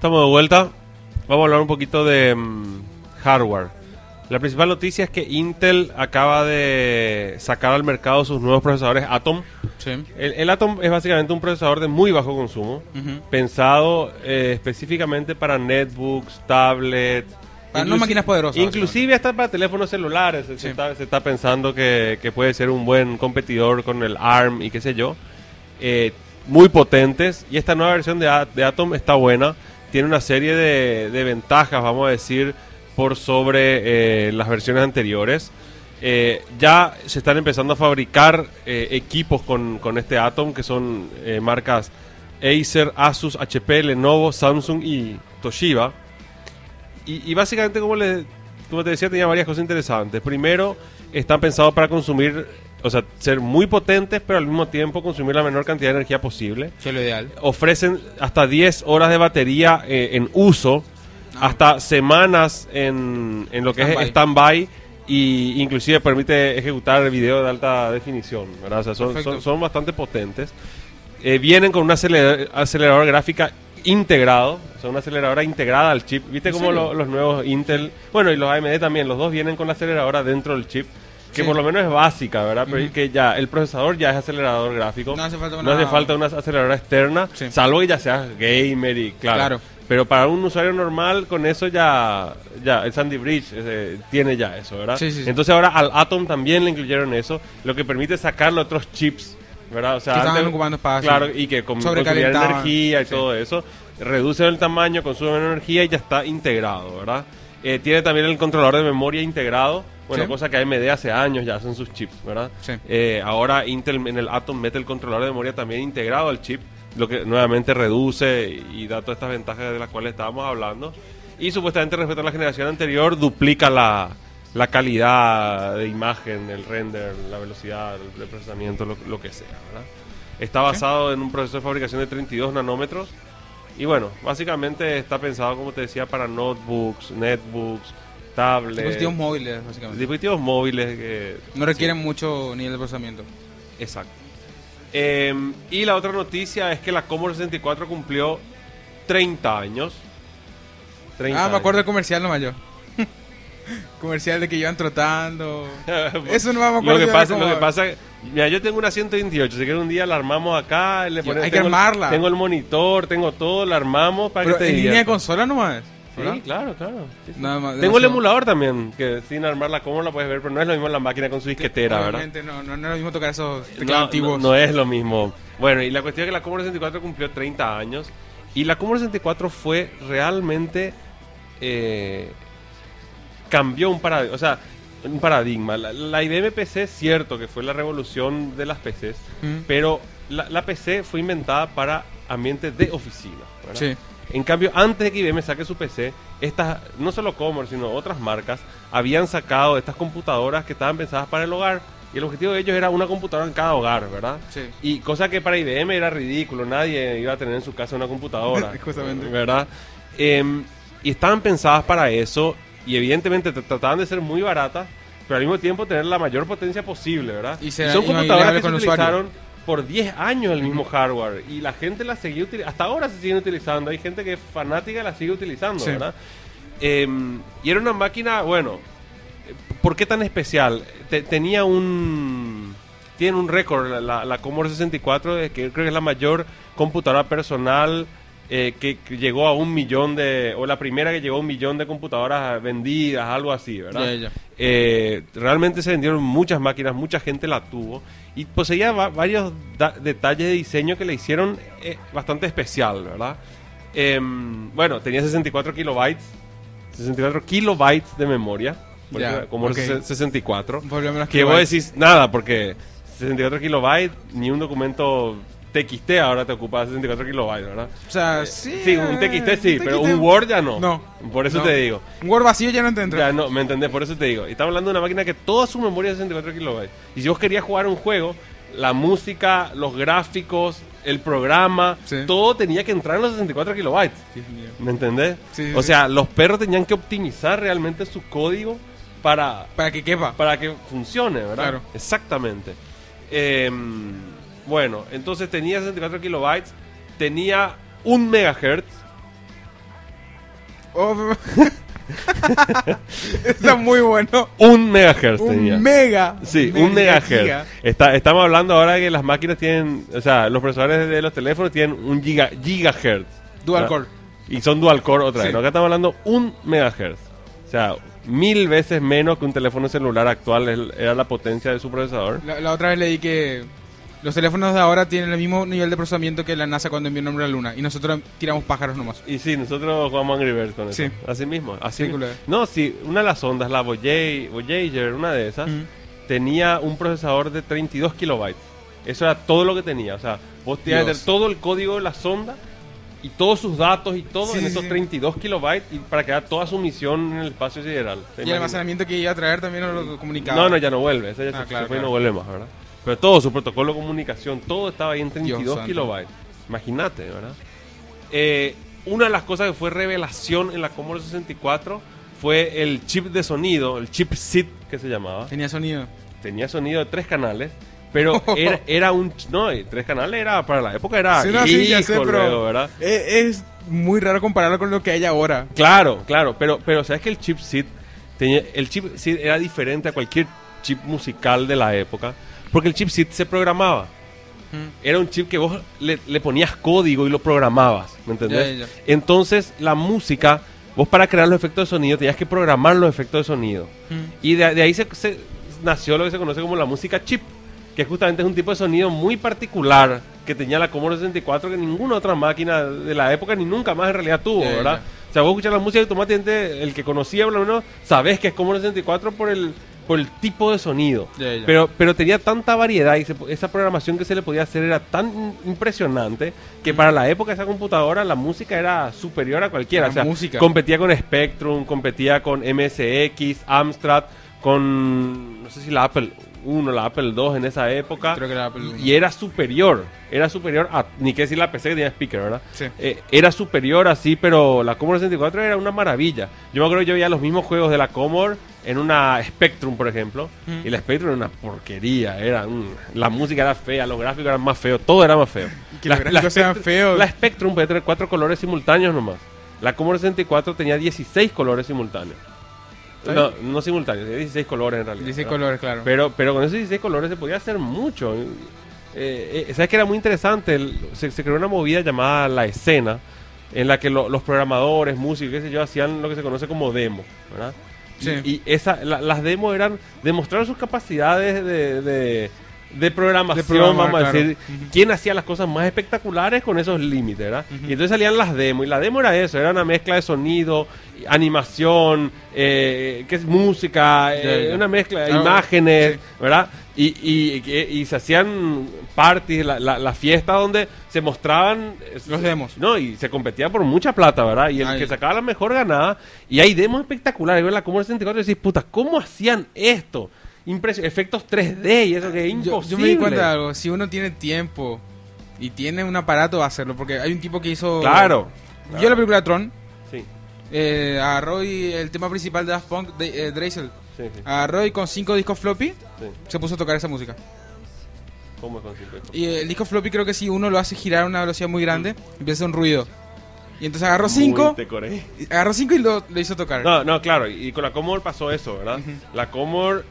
Estamos de vuelta. Vamos a hablar un poquito de hardware. La principal noticia es que Intel acaba de sacar al mercado sus nuevos procesadores Atom. Sí. El Atom es básicamente un procesador de muy bajo consumo, pensado específicamente para netbooks, tablets, para no máquinas poderosas. inclusive hasta para teléfonos celulares. Sí. Se está pensando que puede ser un buen competidor con el ARM y qué sé yo. Muy potentes, y esta nueva versión de Atom está buena. Tiene una serie de ventajas, vamos a decir, por sobre las versiones anteriores. Ya se están empezando a fabricar equipos con este Atom, que son marcas Acer, Asus, HP, Lenovo, Samsung y Toshiba. Y básicamente, como te decía, tenía varias cosas interesantes. Primero, están pensados para consumir, o sea, ser muy potentes, pero al mismo tiempo consumir la menor cantidad de energía posible. Que es lo ideal. Ofrecen hasta 10 horas de batería en uso, hasta semanas en lo que es stand-by, y inclusive permite ejecutar video de alta definición, ¿verdad? O sea, son bastante potentes. Vienen con una aceleradora gráfica integrado, o sea, una aceleradora integrada al chip. ¿Viste cómo los nuevos Intel, bueno, y los AMD también, los dos vienen con la aceleradora dentro del chip? Que por lo menos es básica, ¿verdad? Pero que ya el procesador ya es acelerador gráfico. No hace falta una aceleradora externa, salvo que ya seas gamer y claro. Pero para un usuario normal, con eso ya el Sandy Bridge tiene ya eso, ¿verdad? Entonces ahora al Atom también le incluyeron eso, lo que permite sacarle otros chips, ¿verdad? O sea, que estaban ocupando espacio. Claro, y que consumían energía y todo eso. Reduce el tamaño, consume menos energía y ya está integrado, ¿verdad? Tiene también el controlador de memoria integrado. Bueno, cosa que AMD hace años ya hacen sus chips, ¿verdad? Ahora Intel en el Atom mete el controlador de memoria también integrado al chip, lo que nuevamente reduce y da todas estas ventajas de las cuales estábamos hablando. Y supuestamente respecto a la generación anterior, duplica la calidad de imagen, el render, la velocidad del procesamiento, lo que sea, ¿verdad? Está basado en un proceso de fabricación de 32 nanómetros. Y bueno, básicamente está pensado, como te decía, para notebooks, netbooks, tablets, dispositivos móviles, básicamente. Dispositivos móviles que no requieren mucho nivel de procesamiento. Exacto. Y la otra noticia es que la Commodore 64 cumplió 30 años. Me acuerdo del comercial nomás yo. Comercial de que iban trotando. Eso no me acuerdo. Lo que pasa, mira, yo tengo una 128, si quieres un día la armamos acá, hay que armarla. Tengo el monitor, tengo todo, la armamos para pero que te en línea de consola nomás. Sí, claro. Sí. Nada más, tengo el emulador también, que sin armarla como la puedes ver, pero no es lo mismo la máquina con su disquetera, ¿verdad? No es lo mismo tocar esos teclados antiguos. No es lo mismo. Bueno, y la cuestión es que la Commodore 64 cumplió 30 años, y la Commodore 64 fue realmente... cambió un paradigma. La IBM PC es cierto que fue la revolución de las PCs, pero la PC fue inventada para ambientes de oficina, ¿verdad? Sí. En cambio, antes de que IBM saque su PC, no solo Commodore, sino otras marcas habían sacado estas computadoras que estaban pensadas para el hogar, y el objetivo de ellos era una computadora en cada hogar, ¿verdad? Sí. Y cosa que para IBM era ridículo, nadie iba a tener en su casa una computadora, justamente, ¿verdad? Y estaban pensadas para eso, y evidentemente trataban de ser muy baratas, pero al mismo tiempo tener la mayor potencia posible, ¿verdad? Y son computadoras que se utilizaron por 10 años el mismo hardware, y la gente la seguía utilizando, hasta ahora se siguen utilizando, hay gente que es fanática y la sigue utilizando, ¿verdad? Y era una máquina, bueno, ¿por qué tan especial? Tiene un récord, la Commodore 64, que creo que es la mayor computadora personal que llegó a 1 millón o la primera que llegó a 1 millón de computadoras vendidas, algo así, ¿verdad? Realmente se vendieron muchas máquinas, mucha gente la tuvo, y poseía varios detalles de diseño que le hicieron bastante especial, ¿verdad? Bueno, tenía 64 kilobytes de memoria, como 64, que vos decís nada, porque 64 kilobytes, ni un documento TXT ahora te ocupa 64 kilobytes, ¿verdad? O sea, sí. Sí, un TXT sí, pero un Word ya no. No. Por eso te digo. Un Word vacío ya no entenderé. Ya no, ¿me entendés? Por eso te digo. Y estamos hablando de una máquina que toda su memoria es 64 kilobytes. Y si vos querías jugar un juego, la música, los gráficos, el programa, todo tenía que entrar en los 64 kilobytes. ¿Me entendés? Sí, o sea, los perros tenían que optimizar realmente su código para que quepa. Para que funcione, ¿verdad? Claro. Exactamente. Bueno, entonces tenía 64 kilobytes, tenía 1 megahertz, Está muy bueno. 1 megahertz tenía. Sí, 1 megahertz. Estamos hablando ahora de que las máquinas tienen, o sea, los procesadores de los teléfonos tienen 1 gigahertz. Dual core. Y son dual core otra vez. ¿No? Acá estamos hablando 1 megahertz. O sea, 1000 veces menos que un teléfono celular actual era la potencia de su procesador. La otra vez leí que los teléfonos de ahora tienen el mismo nivel de procesamiento que la NASA cuando envió un hombre a la Luna. Y nosotros tiramos pájaros nomás. Y sí, nosotros jugamos Angry Birds con eso. Sí. Así mismo. No, sí, una de las ondas, la Voyager, una de esas, tenía un procesador de 32 kilobytes. Eso era todo lo que tenía. O sea, vos tenías que tener todo el código de la sonda y todos sus datos y todo en esos 32 kilobytes y para que haga toda su misión en el espacio sideral. ¿Y el almacenamiento que iba a traer también lo comunicaba? No, ya no vuelve. Ese ya se fue y no vuelve más, ¿verdad? Pero todo su protocolo de comunicación, todo estaba ahí en 32 kilobytes. Imagínate, ¿verdad? Una de las cosas que fue revelación en la Commodore 64 fue el chip de sonido, el chip SID que se llamaba. Tenía sonido de 3 canales. Pero era un... No, 3 canales era... Para la época era... Sí, ya sé, pero ¿verdad? Es muy raro compararlo con lo que hay ahora. Claro. Pero ¿sabes que el chip SID era diferente a cualquier chip musical de la época? Porque el chip SID se programaba. Era un chip que vos le ponías código y lo programabas. ¿Me entendés? Ya. Entonces, la música... Vos para crear los efectos de sonido tenías que programar los efectos de sonido. Y de ahí se nació lo que se conoce como la música chip, que justamente es un tipo de sonido muy particular que tenía la Commodore 64 que ninguna otra máquina de la época ni nunca más en realidad tuvo, ¿verdad? O sea, vos escuchas la música y automáticamente el que conocía por lo menos sabés que es Commodore 64 por el tipo de sonido. Pero tenía tanta variedad y esa programación que se le podía hacer era tan impresionante que para la época de esa computadora la música era superior a cualquiera. Competía con Spectrum, competía con MSX, Amstrad, con no sé si la Apple 1, la Apple 2 en esa época. Creo que la Apple 1. Y era superior a, ni que decir la PC que tenía speaker, ¿verdad? Sí. Era superior así, pero la Commodore 64 era una maravilla. Yo me acuerdo que yo veía los mismos juegos de la Commodore en una Spectrum, por ejemplo, y la Spectrum era una porquería, la música era fea, los gráficos eran más feos, todo era más feo. Que los gráficos eran feos. La Spectrum podía tener 4 colores simultáneos nomás. La Commodore 64 tenía 16 colores simultáneos. No simultáneos, 16 colores en realidad. 16 colores, claro. Pero con esos 16 colores se podía hacer mucho. ¿Sabes que era muy interesante? Se creó una movida llamada La Escena, en la que los programadores, músicos, qué sé yo, hacían lo que se conoce como demo, ¿verdad? Sí. Las demos eran demostrar sus capacidades de programación, vamos a decir, quién hacía las cosas más espectaculares con esos límites, ¿verdad? Y entonces salían las demos, y la demo era eso, era una mezcla de sonido, animación, que es música, una mezcla de imágenes, ¿verdad? Y se hacían parties, la fiesta donde se mostraban los demos. No, y se competía por mucha plata, ¿verdad? Y el que sacaba la mejor ganaba, y hay demos espectaculares, ¿verdad? La Commodore 64 y decís, puta, ¿cómo hacían esto? Efectos 3D y eso que es imposible. Yo me di cuenta de algo, si uno tiene tiempo y tiene un aparato va a hacerlo, porque hay un tipo que hizo... Claro. Yo la película de Tron, sí. Agarró el tema principal de Daft Punk, Dreisel, agarró y con 5 discos floppy se puso a tocar esa música. ¿Cómo es con 5 discos? Y el disco floppy creo que si uno lo hace girar a una velocidad muy grande, empieza a hacer un ruido. Y entonces agarró 5 y lo hizo tocar. No, claro, y con la Commodore pasó eso, ¿verdad? La Commodore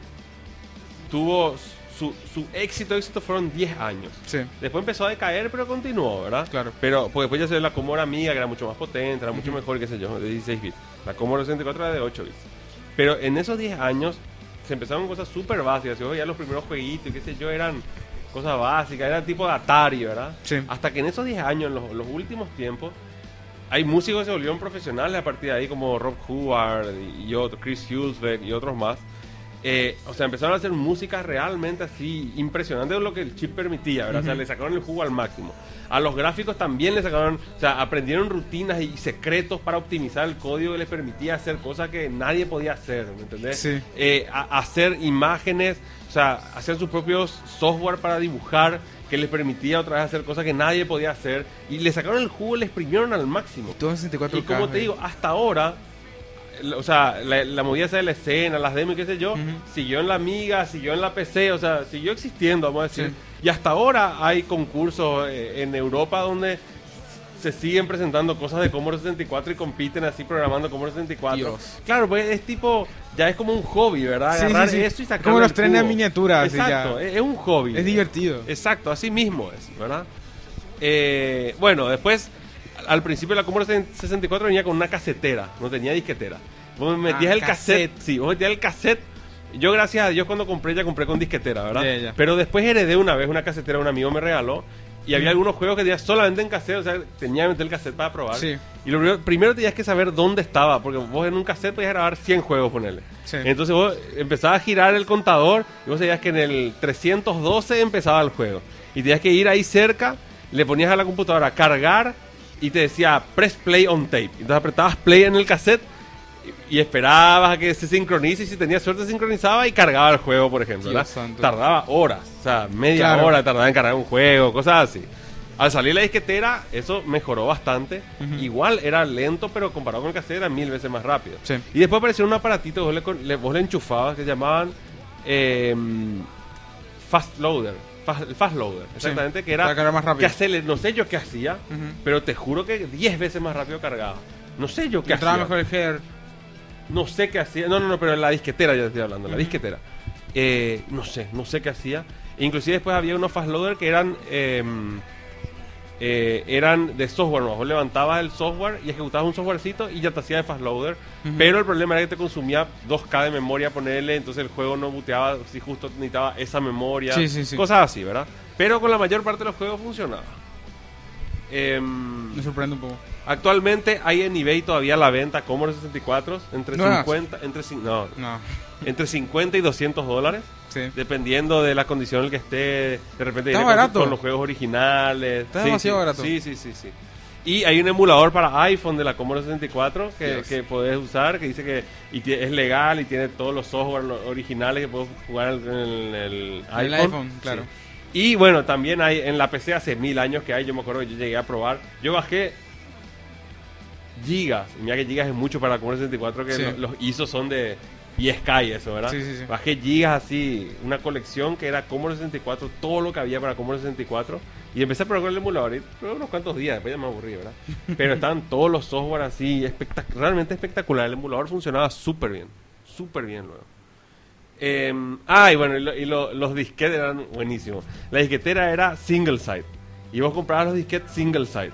tuvo su éxito fueron 10 años. Sí. Después empezó a decaer, pero continuó, ¿verdad? Claro. Pero pues después ya se ve la Commodore Amiga, que era mucho más potente, era mucho mejor, qué sé yo, de 16 bits. La Commodore 64 era de 8 bits. Pero en esos 10 años se empezaron cosas súper básicas. Si vos veías los primeros jueguitos, qué sé yo, eran cosas básicas, eran tipo de Atari, ¿verdad? Sí. Hasta que en esos 10 años, en los últimos tiempos, hay músicos que se volvieron profesionales a partir de ahí, como Rob Hubbard y otros, Chris Hulsbeck y otros más. O sea, empezaron a hacer música realmente así impresionante de lo que el chip permitía, ¿verdad? O sea, le sacaron el jugo al máximo. A los gráficos también le sacaron, o sea, aprendieron rutinas y secretos para optimizar el código que les permitía hacer cosas que nadie podía hacer, ¿me entendés? Sí. Hacer imágenes, o sea, hacer sus propios software para dibujar que les permitía otra vez hacer cosas que nadie podía hacer y le sacaron el jugo, le exprimieron al máximo. Todo en 64K. Y como te digo, hasta ahora... O sea, la movida esa de la escena, las demos y qué sé yo, siguió en la Amiga, siguió en la PC, o sea, siguió existiendo, vamos a decir. Sí. Y hasta ahora hay concursos en Europa donde se siguen presentando cosas de Commodore 64 y compiten así programando Commodore 64. Dios. Claro, pues es tipo, ya es como un hobby, ¿verdad? Agarrar eso y sacar como los trenes en miniatura. Exacto, es un hobby. Es divertido. Exacto, así mismo es, ¿verdad? Bueno, después, al principio la Commodore 64 venía con una casetera, no tenía disquetera. Vos metías el cassette. Sí, vos metías el cassette. Yo, gracias a Dios, cuando compré, ya compré con disquetera, ¿verdad? Yeah. Pero después heredé una vez una casetera, un amigo me regaló. Y había algunos juegos que tenías solamente en cassette, o sea, tenía que meter el cassette para probar. Sí. Y lo primero tenías que saber dónde estaba, porque vos en un cassette podías grabar 100 juegos, ponerle. Sí. Entonces vos empezabas a girar el contador y vos sabías que en el 312 empezaba el juego. Y tenías que ir ahí cerca, le ponías a la computadora cargar y te decía press play on tape. Entonces apretabas play en el cassette y esperabas a que se sincronice, y si tenías suerte sincronizaba y cargaba el juego, por ejemplo. Tardaba horas, o sea, media hora tardaba en cargar un juego, cosas así. Al salir la disquetera, eso mejoró bastante. Igual era lento, pero comparado con el cassette era 1000 veces más rápido. Sí. Y después apareció un aparatito que vos le enchufabas, que se llamaban Fast Loader. Fast Loader, exactamente, sí, que era más rápido. No sé yo qué hacía, pero te juro que 10 veces más rápido cargaba. No sé yo qué hacía. Mejor el header. No sé qué hacía. No, pero la disquetera ya estoy hablando, la disquetera. No sé qué hacía. Inclusive después había unos fast loader que eran de software, ¿no? Vos levantabas el software y ejecutabas un softwarecito y ya te hacía de fast loader. Pero el problema era que te consumía 2K de memoria ponerle, entonces el juego no booteaba si justo necesitaba esa memoria. Sí. Cosas así, ¿verdad? Pero con la mayor parte de los juegos funcionaba. Me sorprende un poco. Actualmente hay en eBay todavía la venta Commodore 64 entre 50 y $200, sí, dependiendo de la condición en la que esté. De repente está barato con los juegos originales. Está demasiado barato. Sí. Y hay un emulador para iPhone de la Commodore 64 que podés usar, que dice que es legal y tiene todos los software originales que puedes jugar en el iPhone. El iPhone, claro. Sí. Y bueno, también hay en la PC hace 1000 años que hay. Yo me acuerdo que yo llegué a probar. Yo bajé gigas. Mira que gigas es mucho para la Commodore 64, que los ISO son de 10K y eso, ¿verdad? Sí. Bajé gigas así, una colección que era Commodore 64, todo lo que había para Commodore 64. Y empecé a probar con el emulador. Y probé unos cuantos días, después ya me aburrí, ¿verdad? Pero estaban todos los software así, realmente espectacular. El emulador funcionaba súper bien luego. Y bueno, los disquetes eran buenísimos. La disquetera era single side y vos comprabas los disquetes single side,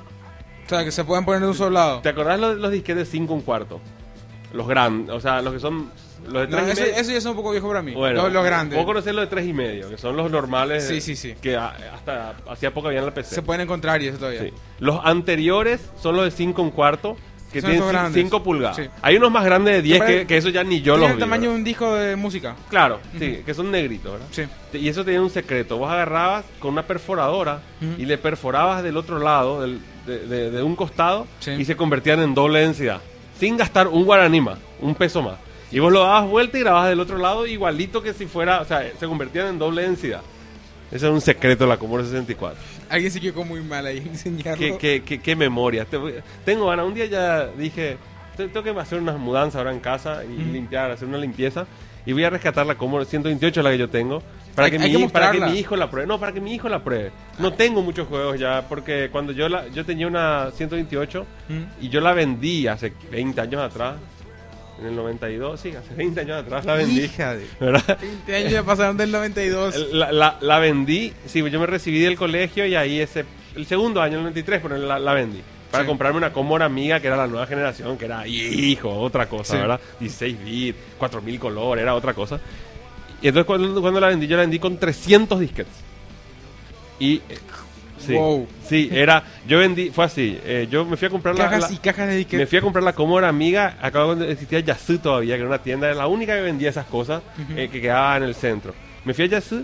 o sea, que se pueden poner de un solo lado. ¿Te acordás los disquetes 5 1/4? Los grandes, o sea, los que son los de 3 eso ya es un poco viejo para mí. Bueno, los grandes. Vos conocés los de 3,5, que son los normales. Sí. Que hasta hacía poco había en la PC. Se pueden encontrar y eso todavía. Sí. Los anteriores son los de 5 1/4, que tienen 5 pulgadas. Sí. Hay unos más grandes de 10 que eso ya ni yo los vi. Tiene el tamaño de un disco de música. Claro, sí, que son negritos, ¿verdad? Sí. Y eso tenía un secreto. Vos agarrabas con una perforadora y le perforabas del otro lado, de un costado, y se convertían en doble densidad. Sin gastar un guaraní más, un peso más. Y vos lo dabas vuelta y grababas del otro lado igualito que si fuera, o sea, se convertían en doble densidad. Ese es un secreto de la Commodore 64. Alguien se quedó muy mal ahí enseñarlo. Qué memoria. Tengo ganas. Un día ya dije, tengo que hacer unas mudanzas ahora en casa y limpiar, hacer una limpieza. Y voy a rescatar la Commodore 128, la que yo tengo, para que mi hijo la pruebe. No, para que mi hijo la pruebe. No tengo muchos juegos ya, porque cuando yo tenía una 128 y yo la vendí hace 20 años atrás. En el 92, sí, hace 20 años atrás la vendí. Hija de... ¿verdad? 20 años ya pasaron del 92. La vendí, sí, yo me recibí del colegio y ahí el segundo año, el 93, pero la vendí. Para comprarme una Commodore Amiga, que era la nueva generación, que era, otra cosa, ¿verdad? 16 bits, 4000 colores, era otra cosa. Y entonces cuando la vendí, yo la vendí con 300 disquetes. Y... Sí, wow. Sí, fue así, yo me fui a comprar cajas de disquetes. Me fui a comprar la Commodore Amiga, acá donde existía Yazoo todavía, que era una tienda, era la única que vendía esas cosas, que quedaba en el centro. Me fui a Yazoo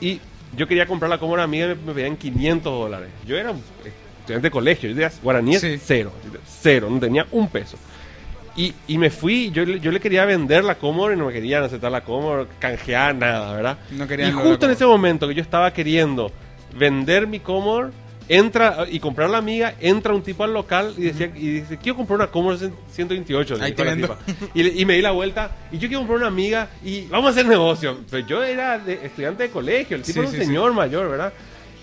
y yo quería comprar la Commodore Amiga y me pedían $500. Yo era un estudiante de colegio, yo tenía guaraní cero, no tenía un peso. Y me fui, yo le quería vender la Commodore y no me querían aceptar la Commodore, canjear, nada, ¿verdad? No querían. Y justo en ese momento que yo estaba queriendo vender mi Commodore, entra y comprar la Amiga, entra un tipo al local y dice, quiero comprar una Commodore 128. Ahí te vendo. Y me di la vuelta y yo quiero comprar una Amiga y vamos a hacer negocio. Pero yo era estudiante de colegio, el tipo era un señor mayor, ¿verdad?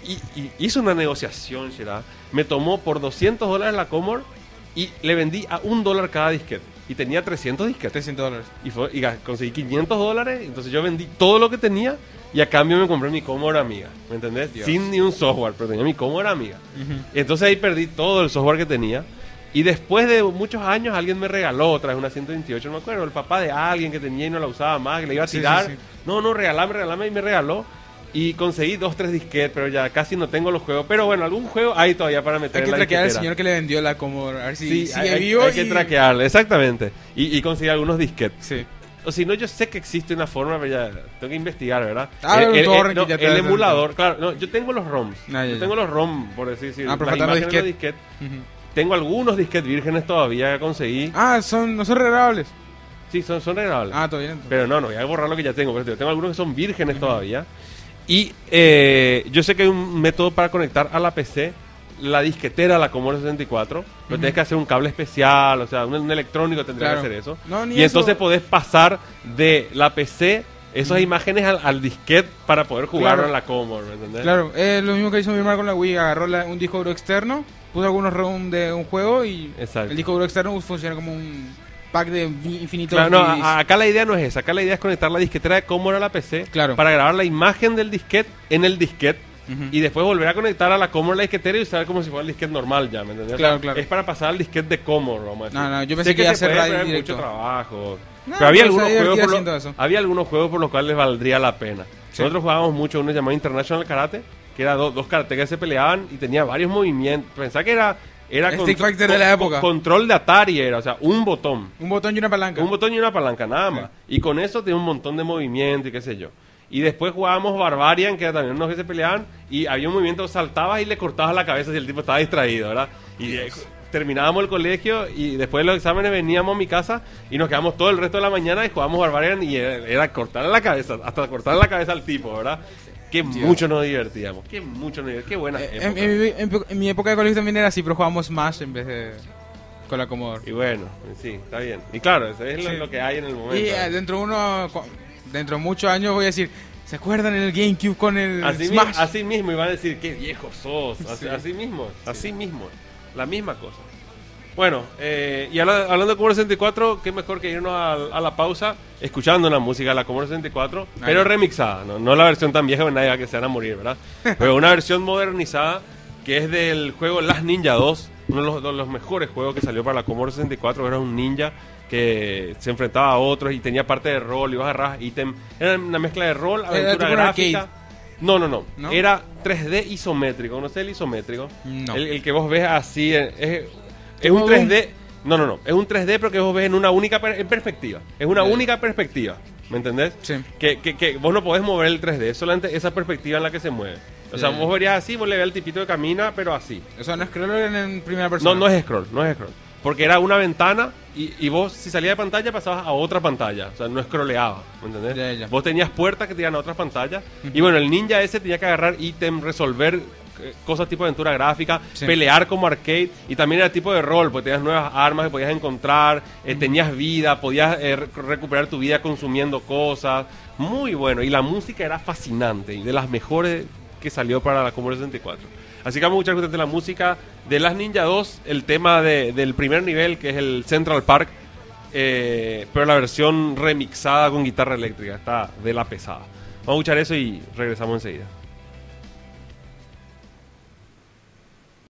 Y hizo una negociación, Gerard. Me tomó por $200 la Commodore y le vendí a $1 cada disquete. Y tenía 300 disquetes. $300. Y conseguí $500. Entonces yo vendí todo lo que tenía y a cambio me compré mi Commodore Amiga. ¿Me entendés? Dios. Sin ni un software, pero tenía mi Commodore Amiga. Entonces ahí perdí todo el software que tenía. Y después de muchos años alguien me regaló otra vez una 128, no me acuerdo, el papá de alguien que tenía y no la usaba más, que le iba a tirar. Sí. No, regalame, y me regaló. Y conseguí 2-3 disquetes, pero ya casi no tengo los juegos. Pero bueno, algún juego hay todavía para meter en la disquetera. Hay que traquear al señor que le vendió la Commodore, a ver si sigue vivo. Hay que traquearle, exactamente. Y conseguí algunos disquetes. Sí. O si no, yo sé que existe una forma, pero ya tengo que investigar, ¿verdad? El emulador, claro. No, yo tengo los ROMs. Yo tengo los ROM, por decir. Las imágenes de los disquetes. Tengo algunos disquetes vírgenes todavía que conseguí. No son regalables. Sí, son regalables. Todo bien. Pero no, voy a borrar lo que ya tengo. Pero tengo algunos que son vírgenes todavía. Y yo sé que hay un método para conectar a la PC la disquetera a la Commodore 64. Pero tienes que hacer un cable especial, o sea, un electrónico tendría que hacer eso. Y entonces podés pasar de la PC esas imágenes al disquete para poder jugarlo en la Commodore, ¿me entendés? Claro, lo mismo que hizo mi hermano con la Wii. Agarró un disco duro externo, puso algunos ROM de un juego y el disco duro externo funciona como un pack de infinitos. Claro, acá la idea no es esa. Acá la idea es conectar la disquetera de Commodore a la PC para grabar la imagen del disquete en el disquete y después volver a conectar a la Commodore la disquetera y usar como si fuera el disquete normal ya, ¿me entendés? Claro. Es para pasar al disquete de Commodore, vamos a decir. No, yo pensé que iba a ser radio directo. Mucho trabajo. Pero había algunos juegos por los cuales valdría la pena. Sí. Nosotros jugábamos mucho uno llamado International Karate, que era dos karatecas que se peleaban y tenía varios movimientos. Pensá que era Stick Fighter de la época. Control de Atari era, o sea, un botón. Un botón y una palanca. Un botón y una palanca, nada más. Y con eso tenía un montón de movimiento y qué sé yo. Y después jugábamos Barbarian, que era también unos que se peleaban, y había un movimiento, saltabas y le cortabas la cabeza si el tipo estaba distraído, ¿verdad? Y terminábamos el colegio y después de los exámenes veníamos a mi casa y nos quedamos todo el resto de la mañana y jugábamos Barbarian y era cortarle la cabeza, hasta cortarle la cabeza al tipo, ¿verdad? Que mucho nos divertíamos, qué buena época. En mi época de colegio también era así, pero jugábamos Smash en vez de con la Commodore. Y bueno, sí, está bien. Y claro, eso es lo que hay en el momento. Y dentro de muchos años voy a decir, ¿se acuerdan en el GameCube con el Smash? Así mismo, y van a decir, qué viejo sos. Así mismo, la misma cosa. Bueno, y hablando de Commodore 64, qué mejor que irnos a la pausa escuchando una música de la Commodore 64, pero remixada, no la versión tan vieja que nadie va que se van a morir, ¿verdad? Pero una versión modernizada que es del juego Last Ninja 2, uno de los mejores juegos que salió para la Commodore 64, era un ninja que se enfrentaba a otros y tenía parte de rol, ibas a agarrar ítem, era una mezcla de rol, aventura gráfica. No. Era 3D isométrico, ¿conoces el isométrico? No. El que vos ves así, es un 3D. No. Es un 3D pero que vos ves en una única perspectiva. Es una única perspectiva. ¿Me entendés? Sí. Que vos no podés mover el 3D. Es solamente esa perspectiva en la que se mueve. O sea, vos verías así, vos le ves al tipito que camina, pero así. O sea, no es scroll en primera persona. No es scroll. Porque era una ventana y vos, si salías de pantalla, pasabas a otra pantalla. O sea, no scrolleaba. ¿Me entendés? Ya. Vos tenías puertas que te iban a otras pantallas. Y bueno, el ninja ese tenía que agarrar ítem, resolver cosas tipo aventura gráfica, pelear como arcade, y también era tipo de rol, porque tenías nuevas armas que podías encontrar, tenías vida, podías recuperar tu vida consumiendo cosas, muy bueno, y la música era fascinante, y de las mejores que salió para la Commodore 64. Así que vamos a escuchar de la música de Last Ninja 2, el tema del primer nivel, que es el Central Park, pero la versión remixada con guitarra eléctrica, está de la pesada. Vamos a escuchar eso y regresamos enseguida.